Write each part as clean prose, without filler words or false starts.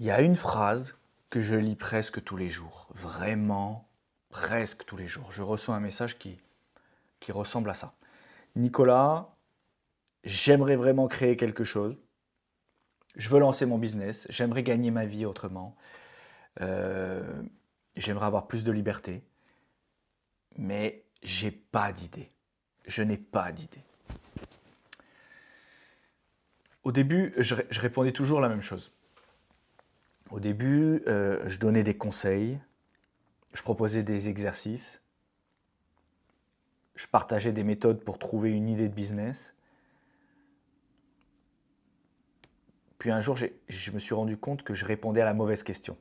Il y a une phrase que je lis presque tous les jours, vraiment presque tous les jours. Je reçois un message qui ressemble à ça. Nicolas, j'aimerais vraiment créer quelque chose. Je veux lancer mon business. J'aimerais gagner ma vie autrement. Euh, J'aimerais avoir plus de liberté. Mais j'ai pas d'idée. Je n'ai pas d'idée. Au début, je répondais toujours la même chose. Au début, je donnais des conseils, je proposais des exercices, je partageais des méthodes pour trouver une idée de business. Puis un jour, je me suis rendu compte que je répondais à la mauvaise question.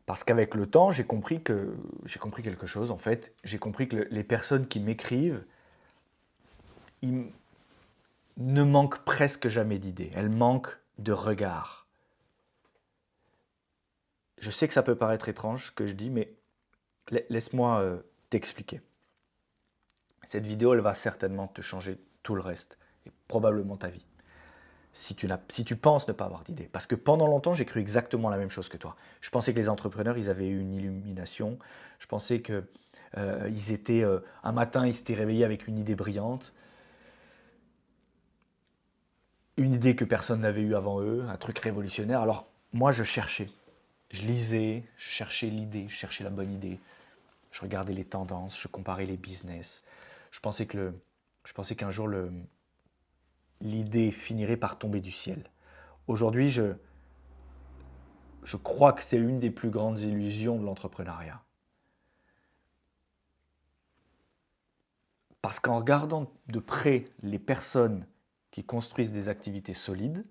Parce qu'avec le temps, j'ai compris quelque chose en fait. J'ai compris que les personnes qui m'écrivent, ils ne manquent presque jamais d'idées. Elles manquent de regard. Je sais que ça peut paraître étrange ce que je dis, mais laisse-moi t'expliquer. Cette vidéo, elle va certainement te changer tout le reste et probablement ta vie. Si tu penses ne pas avoir d'idée. Parce que pendant longtemps, j'ai cru exactement la même chose que toi. Je pensais que les entrepreneurs, ils avaient eu une illumination. Je pensais que un matin, ils s'étaient réveillés avec une idée brillante, une idée que personne n'avait eue avant eux, un truc révolutionnaire. Alors moi, je cherchais. Je lisais, je cherchais l'idée, je cherchais la bonne idée. Je regardais les tendances, je comparais les business. Je pensais qu'un jour, l'idée finirait par tomber du ciel. Aujourd'hui, je crois que c'est une des plus grandes illusions de l'entrepreneuriat. Parce qu'en regardant de près les personnes qui construisent des activités solides,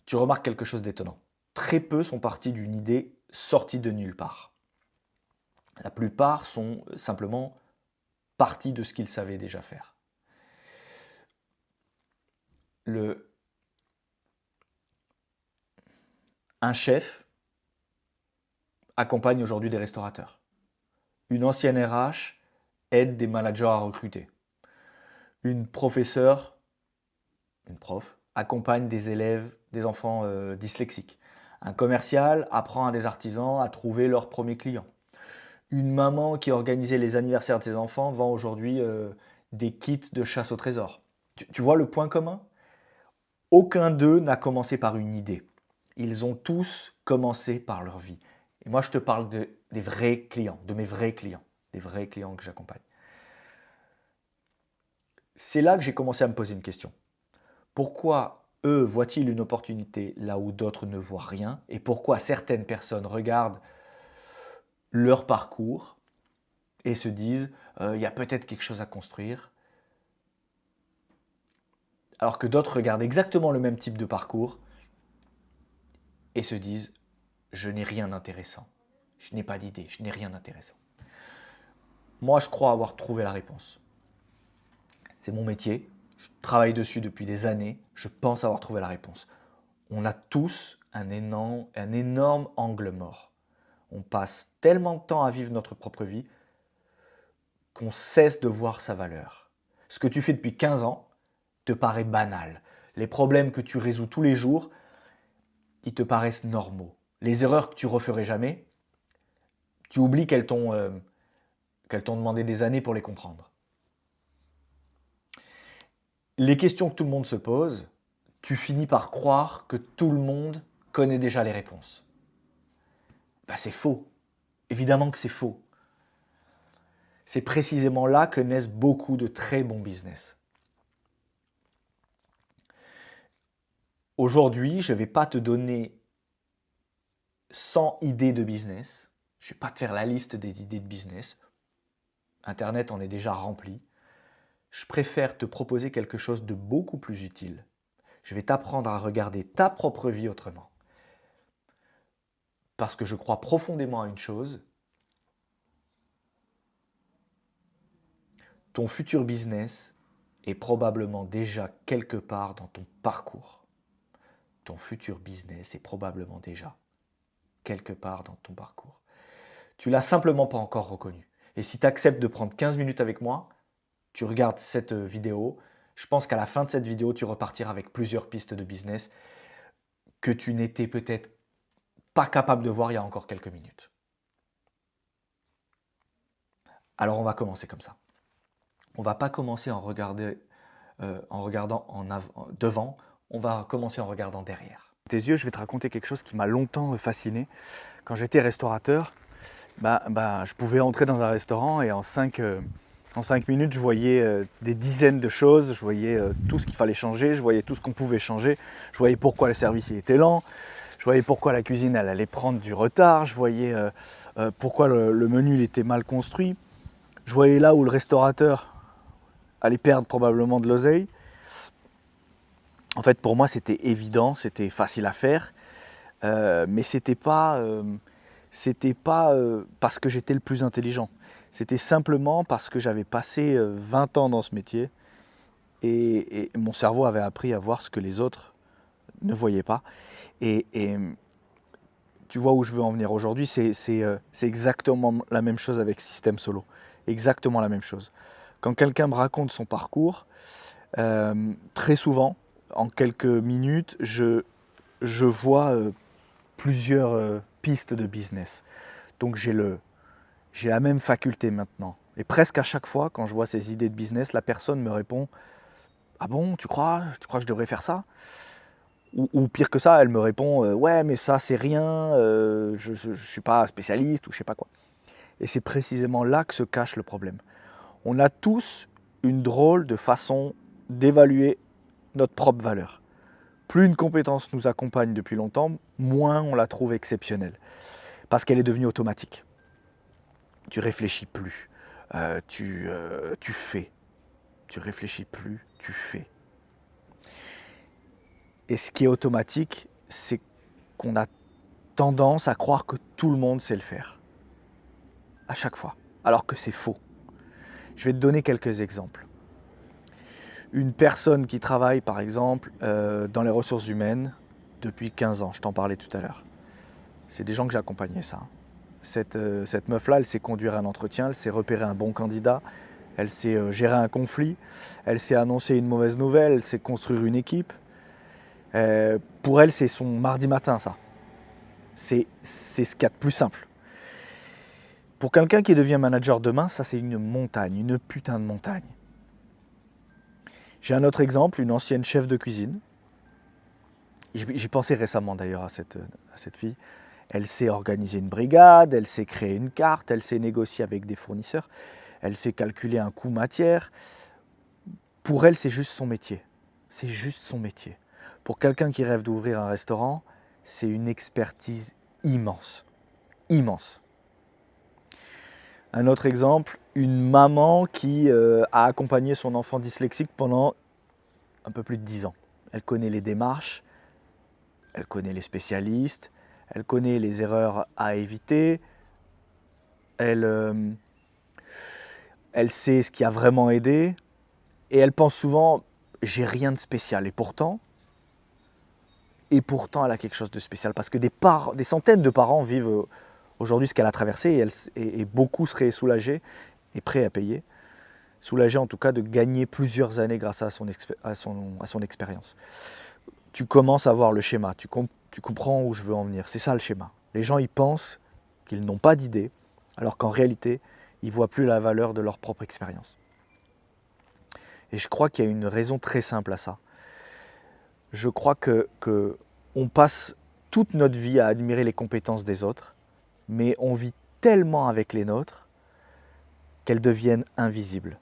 tu remarques quelque chose d'étonnant. Très peu sont partis d'une idée sortie de nulle part. La plupart sont simplement partis de ce qu'ils savaient déjà faire. Un chef accompagne aujourd'hui des restaurateurs. Une ancienne RH aide des managers à recruter. Une professeure, une prof, accompagne des élèves, des enfants dyslexiques. Un commercial apprend à des artisans à trouver leurs premiers clients. Une maman qui organisait les anniversaires de ses enfants vend aujourd'hui des kits de chasse au trésor. Tu vois le point commun? Aucun d'eux n'a commencé par une idée. Ils ont tous commencé par leur vie. Et moi, je te parle des vrais clients, de mes vrais clients, des vrais clients que j'accompagne. C'est là que j'ai commencé à me poser une question. Pourquoi eux voient-ils une opportunité là où d'autres ne voient rien? Et pourquoi certaines personnes regardent leur parcours et se disent il y a peut-être quelque chose à construire, alors que d'autres regardent exactement le même type de parcours et se disent je n'ai rien d'intéressant, je n'ai pas d'idée, je n'ai rien d'intéressant. Moi, je crois avoir trouvé la réponse. C'est mon métier, je travaille dessus depuis des années, je pense avoir trouvé la réponse. On a tous un énorme angle mort. On passe tellement de temps à vivre notre propre vie qu'on cesse de voir sa valeur. Ce que tu fais depuis 15 ans te paraît banal. Les problèmes que tu résous tous les jours, ils te paraissent normaux. Les erreurs que tu referais jamais, tu oublies qu'elles t'ont demandé des années pour les comprendre. Les questions que tout le monde se pose, tu finis par croire que tout le monde connaît déjà les réponses. Ben, c'est faux. Évidemment que c'est faux. C'est précisément là que naissent beaucoup de très bons business. Aujourd'hui, je ne vais pas te donner 100 idées de business. Je ne vais pas te faire la liste des idées de business. Internet en est déjà rempli. Je préfère te proposer quelque chose de beaucoup plus utile. Je vais t'apprendre à regarder ta propre vie autrement. Parce que je crois profondément à une chose. Ton futur business est probablement déjà quelque part dans ton parcours. Ton futur business est probablement déjà quelque part dans ton parcours. Tu l'as simplement pas encore reconnu. Et si tu acceptes de prendre 15 minutes avec moi, tu regardes cette vidéo, Je pense qu'à la fin de cette vidéo, tu repartiras avec plusieurs pistes de business que tu n'étais peut-être pas capable de voir il y a encore quelques minutes. Alors on va commencer comme ça. On ne va pas commencer en regardant devant, on va commencer en regardant derrière. Tes yeux, je vais te raconter quelque chose qui m'a longtemps fasciné. Quand j'étais restaurateur, je pouvais entrer dans un restaurant et en 5 minutes, je voyais des dizaines de choses, je voyais tout ce qu'il fallait changer, je voyais tout ce qu'on pouvait changer, je voyais pourquoi le service il était lent, je voyais pourquoi la cuisine elle allait prendre du retard, je voyais pourquoi le menu il était mal construit, je voyais là où le restaurateur allait perdre probablement de l'oseille. En fait, pour moi, c'était évident, c'était facile à faire, mais c'était pas parce que j'étais le plus intelligent. C'était simplement parce que j'avais passé 20 ans dans ce métier et mon cerveau avait appris à voir ce que les autres ne voyaient pas. Et tu vois où je veux en venir aujourd'hui, c'est exactement la même chose avec Système Solo. Exactement la même chose. Quand quelqu'un me raconte son parcours, très souvent, en quelques minutes, je vois plusieurs pistes de business. Donc j'ai la même faculté maintenant. Et presque à chaque fois, quand je vois ces idées de business, la personne me répond « Ah bon, tu crois que je devrais faire ça ?» ou pire que ça, elle me répond « Ouais, mais ça c'est rien, je ne suis pas spécialiste » ou je sais pas quoi. Et c'est précisément là que se cache le problème. On a tous une drôle de façon d'évaluer notre propre valeur. Plus une compétence nous accompagne depuis longtemps, moins on la trouve exceptionnelle. Parce qu'elle est devenue automatique. Tu réfléchis plus, tu fais. Tu réfléchis plus, tu fais. Et ce qui est automatique, c'est qu'on a tendance à croire que tout le monde sait le faire. À chaque fois. Alors que c'est faux. Je vais te donner quelques exemples. Une personne qui travaille par exemple dans les ressources humaines depuis 15 ans, je t'en parlais tout à l'heure. C'est des gens que j'accompagnais ça. Cette meuf-là, elle sait conduire un entretien, elle sait repérer un bon candidat, elle sait gérer un conflit, elle sait annoncer une mauvaise nouvelle, elle sait construire une équipe. Pour elle, c'est son mardi matin, ça. C'est ce qu'il y a de plus simple. Pour quelqu'un qui devient manager demain, ça c'est une montagne, une putain de montagne. J'ai un autre exemple, une ancienne chef de cuisine. J'y pensais récemment d'ailleurs à cette fille. Elle sait organiser une brigade, elle sait créer une carte, elle sait négocier avec des fournisseurs, elle sait calculer un coût matière. Pour elle, c'est juste son métier. C'est juste son métier. Pour quelqu'un qui rêve d'ouvrir un restaurant, c'est une expertise immense. Immense. Un autre exemple, une maman qui a accompagné son enfant dyslexique pendant un peu plus de 10 ans. Elle connaît les démarches, elle connaît les spécialistes, elle connaît les erreurs à éviter, elle sait ce qui a vraiment aidé, et elle pense souvent « j'ai rien de spécial ». Et pourtant, elle a quelque chose de spécial, parce que des centaines de parents vivent aujourd'hui ce qu'elle a traversé, et beaucoup seraient soulagés et prêts à payer. Soulagés en tout cas de gagner plusieurs années grâce à son expérience. Tu commences à voir le schéma, tu comprends où je veux en venir. C'est ça le schéma. Les gens ils pensent qu'ils n'ont pas d'idée, alors qu'en réalité, ils ne voient plus la valeur de leur propre expérience. Et je crois qu'il y a une raison très simple à ça. Je crois qu'on passe toute notre vie à admirer les compétences des autres, mais on vit tellement avec les nôtres qu'elles deviennent invisibles.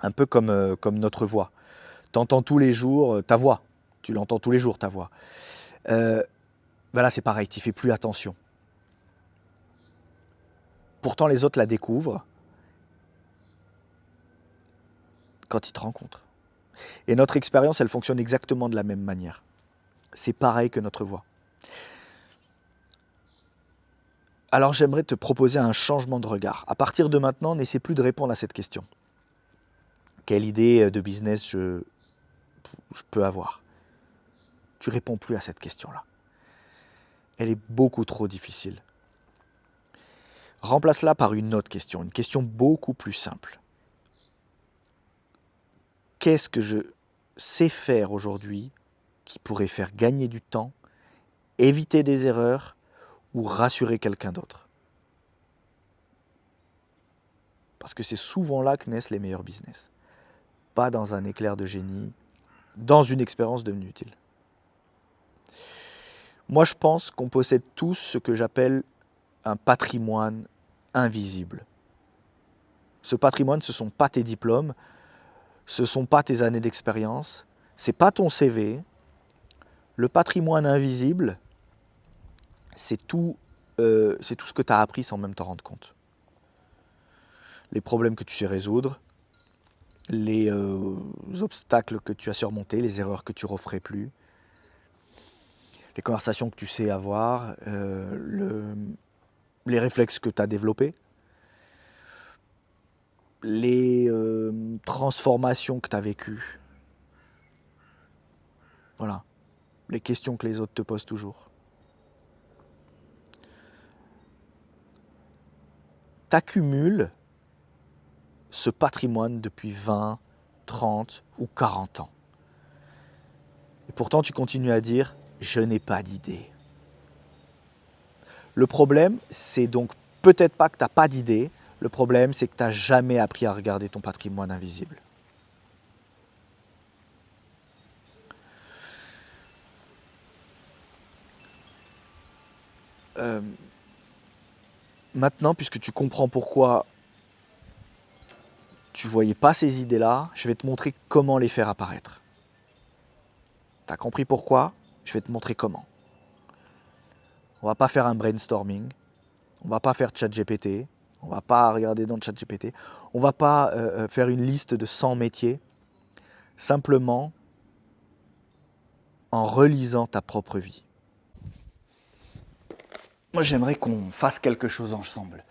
Un peu comme notre voix. Tu entends tous les jours ta voix. Tu l'entends tous les jours, ta voix. Là, c'est pareil, tu ne fais plus attention. Pourtant, les autres la découvrent quand ils te rencontrent. Et notre expérience, elle fonctionne exactement de la même manière. C'est pareil que notre voix. Alors, j'aimerais te proposer un changement de regard. À partir de maintenant, n'essaie plus de répondre à cette question. Quelle idée de business je peux avoir? Tu ne réponds plus à cette question-là. Elle est beaucoup trop difficile. Remplace-la par une autre question, une question beaucoup plus simple. qu'est-ce que je sais faire aujourd'hui qui pourrait faire gagner du temps, éviter des erreurs ou rassurer quelqu'un d'autre. Parce que c'est souvent là que naissent les meilleurs business. Pas dans un éclair de génie, dans une expérience devenue utile. Moi, je pense qu'on possède tous ce que j'appelle un patrimoine invisible. Ce patrimoine, ce ne sont pas tes diplômes, ce ne sont pas tes années d'expérience, ce n'est pas ton CV. Le patrimoine invisible, c'est tout ce que tu as appris sans même t'en rendre compte. Les problèmes que tu sais résoudre, les obstacles que tu as surmontés, les erreurs que tu ne referais plus, les conversations que tu sais avoir, les réflexes que tu as développés, les transformations que tu as vécues. Voilà, les questions que les autres te posent toujours. Tu accumules ce patrimoine depuis 20, 30 ou 40 ans. Et pourtant, tu continues à dire « je n'ai pas d'idée ». Le problème, c'est donc peut-être pas que tu n'as pas d'idée, le problème, c'est que tu n'as jamais appris à regarder ton patrimoine invisible. Maintenant, puisque tu comprends pourquoi tu ne voyais pas ces idées-là, je vais te montrer comment les faire apparaître. Tu as compris pourquoi? Je vais te montrer comment. On ne va pas faire un brainstorming, on ne va pas faire ChatGPT, on ne va pas regarder dans ChatGPT, on ne va pas faire une liste de 100 métiers, simplement en relisant ta propre vie. Moi, j'aimerais qu'on fasse quelque chose ensemble.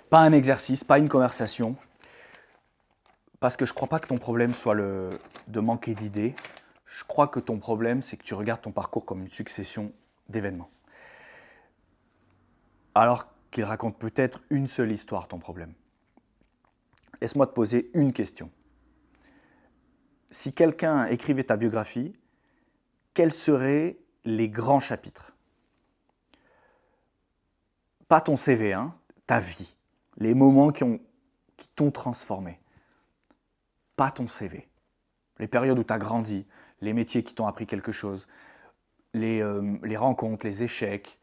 Pas un exercice, pas une conversation, parce que je ne crois pas que ton problème soit de manquer d'idées. Je crois que ton problème, c'est que tu regardes ton parcours comme une succession d'événements. Alors qu'il raconte peut-être une seule histoire, ton problème. Laisse-moi te poser une question. Si quelqu'un écrivait ta biographie, quels seraient les grands chapitres? Pas ton CV, hein, ta vie. Les moments qui t'ont transformé. Pas ton CV. Les périodes où tu as grandi, les métiers qui t'ont appris quelque chose, les rencontres, les échecs,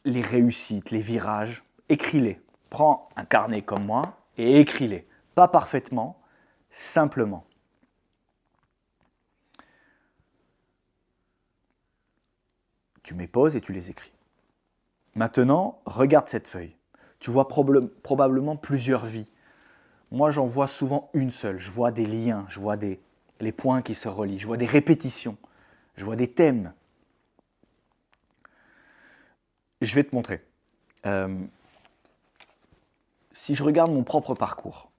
les réussites, les virages. Écris-les. Prends un carnet comme moi et écris-les. Pas parfaitement, simplement. Tu mets pause et tu les écris. Maintenant, regarde cette feuille. Tu vois probablement plusieurs vies. Moi, j'en vois souvent une seule. Je vois des liens, je vois les points qui se relient, je vois des répétitions, je vois des thèmes. Je vais te montrer. Si je regarde mon propre parcours,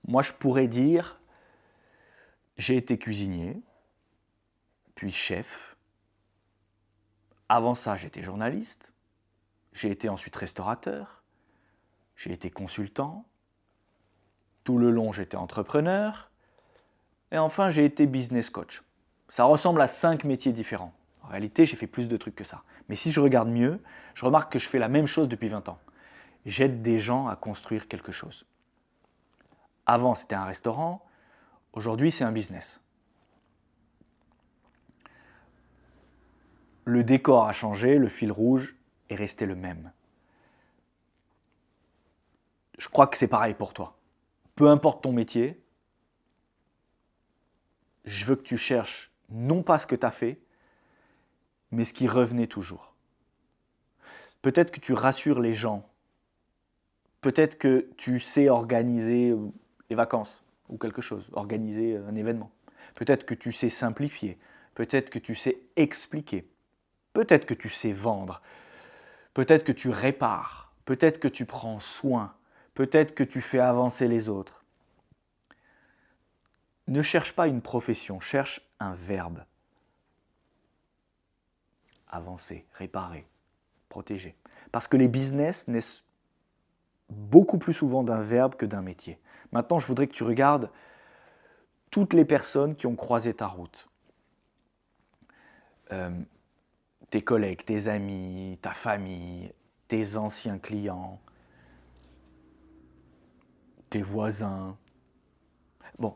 moi, je pourrais dire, j'ai été cuisinier, puis chef. Avant ça, j'étais journaliste. J'ai été ensuite restaurateur. J'ai été consultant. Tout le long, j'étais entrepreneur. Et enfin, j'ai été business coach. Ça ressemble à 5 métiers différents. En réalité, j'ai fait plus de trucs que ça. Mais si je regarde mieux, je remarque que je fais la même chose depuis 20 ans. J'aide des gens à construire quelque chose. Avant, c'était un restaurant. Aujourd'hui, c'est un business. Le décor a changé, le fil rouge est resté le même. Je crois que c'est pareil pour toi. Peu importe ton métier, je veux que tu cherches non pas ce que tu as fait, mais ce qui revenait toujours. Peut-être que tu rassures les gens. Peut-être que tu sais organiser les vacances ou quelque chose, organiser un événement. Peut-être que tu sais simplifier. Peut-être que tu sais expliquer. Peut-être que tu sais vendre. Peut-être que tu répares. Peut-être que tu prends soin. Peut-être que tu fais avancer les autres. Ne cherche pas une profession, cherche un verbe. Avancer, réparer, protéger. Parce que les business naissent beaucoup plus souvent d'un verbe que d'un métier. Maintenant, je voudrais que tu regardes toutes les personnes qui ont croisé ta route. Tes collègues, tes amis, ta famille, tes anciens clients, tes voisins. Bon,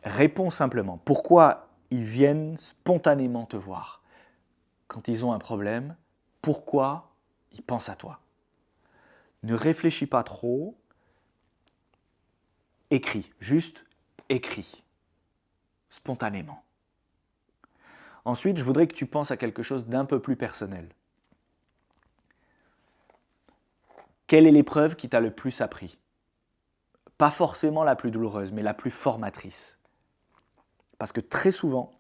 réponds simplement. Pourquoi ils viennent spontanément te voir? Quand ils ont un problème, pourquoi ils pensent à toi? Ne réfléchis pas trop. Écris, juste écris, spontanément. Ensuite, je voudrais que tu penses à quelque chose d'un peu plus personnel. Quelle est l'épreuve qui t'a le plus appris? Pas forcément la plus douloureuse, mais la plus formatrice. Parce que très souvent,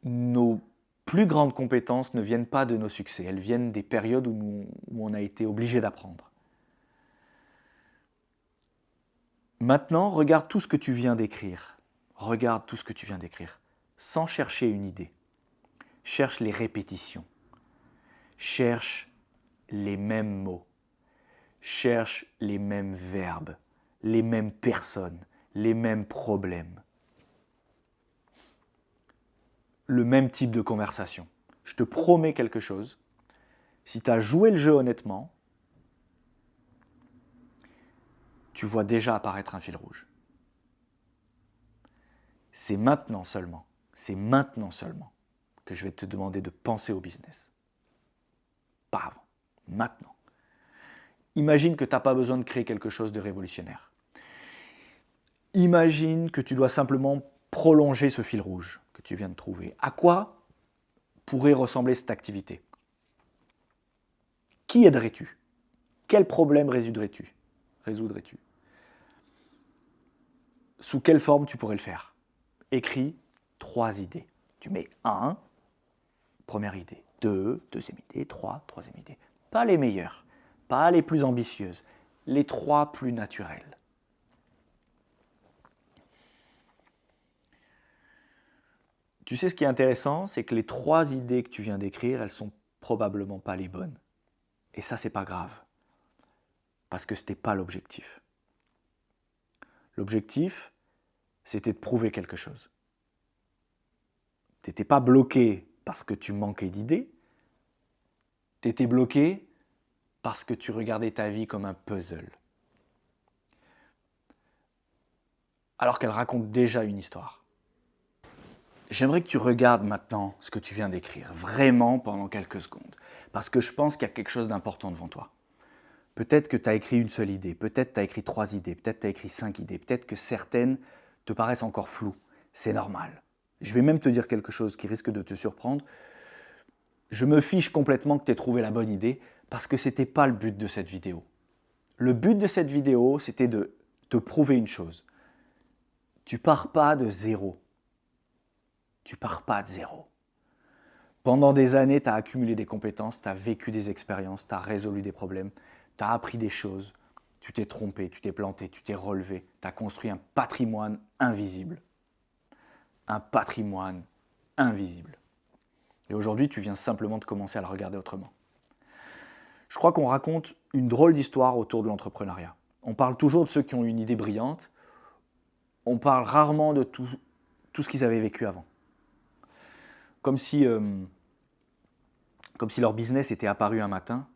nos plus grandes compétences ne viennent pas de nos succès, elles viennent des périodes où on a été obligé d'apprendre. Maintenant, regarde tout ce que tu viens d'écrire. Regarde tout ce que tu viens d'écrire, sans chercher une idée. Cherche les répétitions. Cherche les mêmes mots. Cherche les mêmes verbes, les mêmes personnes, les mêmes problèmes. Le même type de conversation. Je te promets quelque chose. Si tu as joué le jeu honnêtement, tu vois déjà apparaître un fil rouge. C'est maintenant seulement que je vais te demander de penser au business. Pas avant, maintenant. Imagine que tu n'as pas besoin de créer quelque chose de révolutionnaire. Imagine que tu dois simplement prolonger ce fil rouge que tu viens de trouver. À quoi pourrait ressembler cette activité? Qui aiderais-tu? Quel problème résoudrais-tu? Sous quelle forme tu pourrais le faire? Écris 3 idées. Tu mets 1, première idée, 2, deuxième idée, 3, troisième idée. Pas les meilleures, pas les plus ambitieuses, les 3 plus naturelles. Tu sais ce qui est intéressant, c'est que les 3 idées que tu viens d'écrire, elles sont probablement pas les bonnes. Et ça, c'est pas grave, parce que c'était pas l'objectif. L'objectif, c'était de prouver quelque chose. Tu n'étais pas bloqué parce que tu manquais d'idées, tu étais bloqué parce que tu regardais ta vie comme un puzzle. Alors qu'elle raconte déjà une histoire. J'aimerais que tu regardes maintenant ce que tu viens d'écrire, vraiment pendant quelques secondes, parce que je pense qu'il y a quelque chose d'important devant toi. Peut-être que tu as écrit une seule idée, peut-être tu as écrit 3 idées, peut-être tu as écrit 5 idées, peut-être que certaines te paraissent encore floues. C'est normal. Je vais même te dire quelque chose qui risque de te surprendre. Je me fiche complètement que tu aies trouvé la bonne idée parce que ce n'était pas le but de cette vidéo. Le but de cette vidéo, c'était de te prouver une chose. Tu pars pas de zéro. Tu pars pas de zéro. Pendant des années, tu as accumulé des compétences, tu as vécu des expériences, tu as résolu des problèmes, tu as appris des choses, tu t'es trompé, tu t'es planté, tu t'es relevé, tu as construit un patrimoine invisible. Un patrimoine invisible. Et aujourd'hui, tu viens simplement de commencer à le regarder autrement. Je crois qu'on raconte une drôle d'histoire autour de l'entrepreneuriat. On parle toujours de ceux qui ont une idée brillante, on parle rarement de tout ce qu'ils avaient vécu avant. Comme si leur business était apparu un matin,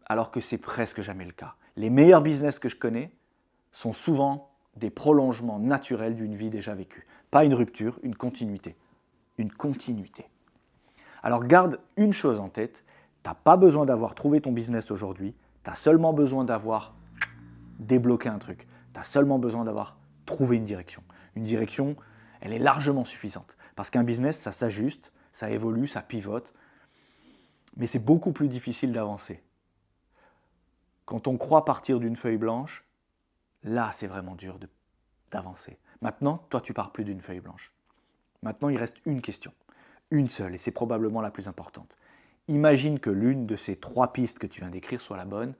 alors que c'est presque jamais le cas. Les meilleurs business que je connais sont souvent des prolongements naturels d'une vie déjà vécue. Pas une rupture, une continuité. Une continuité. Alors garde une chose en tête, tu n'as pas besoin d'avoir trouvé ton business aujourd'hui, tu as seulement besoin d'avoir débloqué un truc. Tu as seulement besoin d'avoir trouvé une direction. Une direction, elle est largement suffisante. Parce qu'un business, ça s'ajuste, ça évolue, ça pivote. Mais c'est beaucoup plus difficile d'avancer. Quand on croit partir d'une feuille blanche, là, c'est vraiment dur d'avancer. Maintenant, toi, tu pars plus d'une feuille blanche. Maintenant, il reste une question. Une seule, et c'est probablement la plus importante. Imagine que l'une de ces 3 pistes que tu viens d'écrire soit la bonne.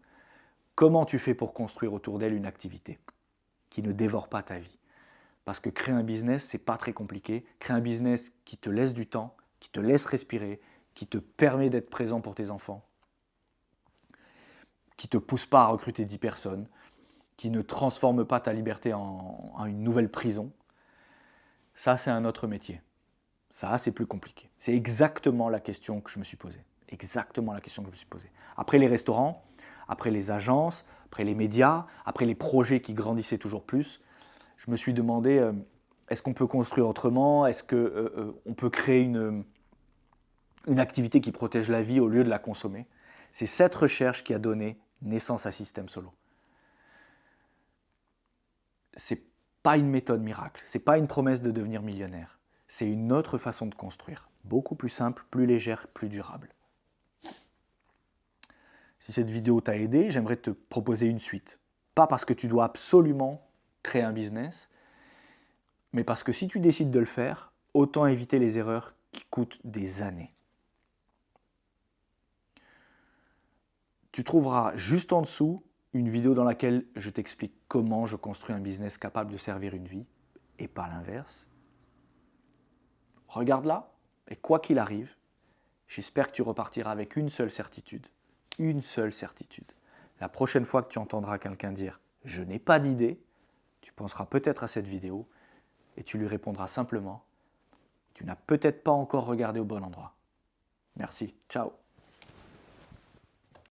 Comment tu fais pour construire autour d'elle une activité qui ne dévore pas ta vie? Parce que créer un business, c'est pas très compliqué. Créer un business qui te laisse du temps, qui te laisse respirer, qui te permet d'être présent pour tes enfants. qui ne te pousse pas à recruter 10 personnes, qui ne transforme pas ta liberté en une nouvelle prison, ça c'est un autre métier. Ça c'est plus compliqué. C'est exactement la question que je me suis posée. Exactement la question que je me suis posée. Après les restaurants, après les agences, après les médias, après les projets qui grandissaient toujours plus, je me suis demandé est-ce qu'on peut construire autrement? Est-ce qu'on peut créer une activité qui protège la vie au lieu de la consommer? C'est cette recherche qui a donné naissance à Système Solo. C'est pas une méthode miracle, c'est pas une promesse de devenir millionnaire. C'est une autre façon de construire, beaucoup plus simple, plus légère, plus durable. Si cette vidéo t'a aidé, j'aimerais te proposer une suite. Pas parce que tu dois absolument créer un business, mais parce que si tu décides de le faire, autant éviter les erreurs qui coûtent des années. Tu trouveras juste en dessous une vidéo dans laquelle je t'explique comment je construis un business capable de servir une vie, et pas l'inverse. Regarde-la, et quoi qu'il arrive, j'espère que tu repartiras avec une seule certitude. Une seule certitude. La prochaine fois que tu entendras quelqu'un dire « je n'ai pas d'idée », tu penseras peut-être à cette vidéo et tu lui répondras simplement « tu n'as peut-être pas encore regardé au bon endroit ». Merci, ciao.